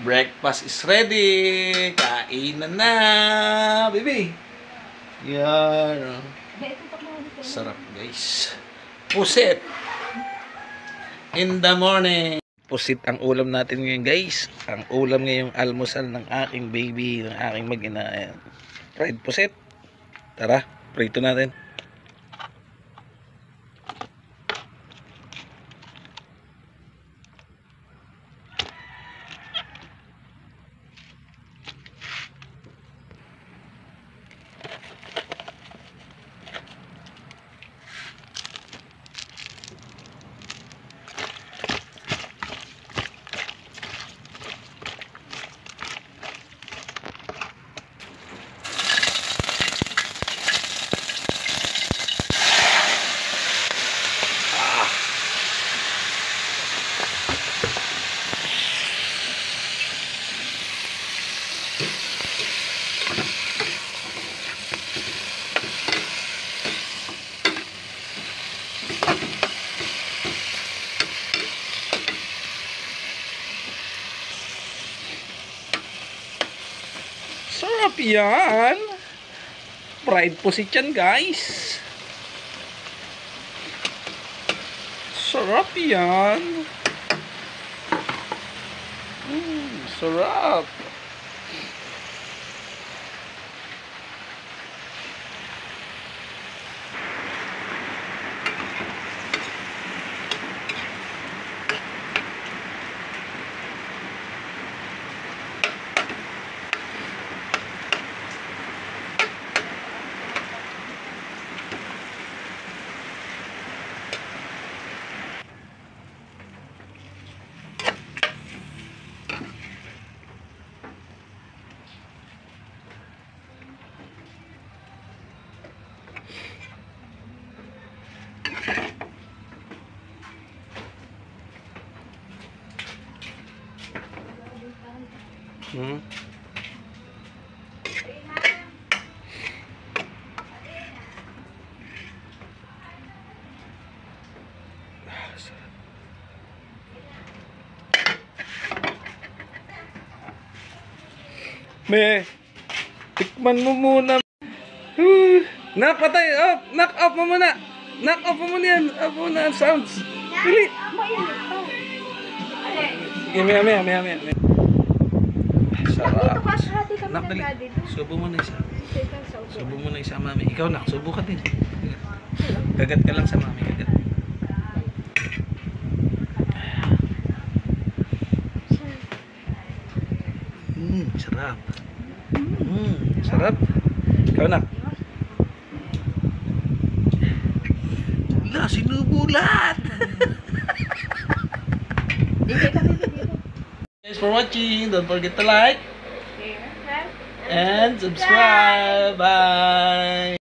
Breakfast is ready. Kainan na, baby. Yan. Sarap, guys. Pusit. In the morning. Pusit ang ulam natin ngayon, guys. Ang ulam ngayong almusal ng aking baby, ng aking mag-ina. Fried pusit. Tara, prito natin. Sarap yan. Fried pusit yan, guys. Sarap yan. Sarap. Me, tikman mo muna. Nak, patay. Off. Knock off mo muna. Knock off mo muna yan. Off mo na ang sounds. Dili. Maya. Sarap. Nak, dali. Subo mo na isa. Subo mo na isa, mami. Ikaw, nak. Subo ka din. Gagat ka lang sa mami. Gagat. Sarap. Sarap. Ikaw, nak. Sinubulat. Thanks for watching. Don't forget to like and subscribe. Bye.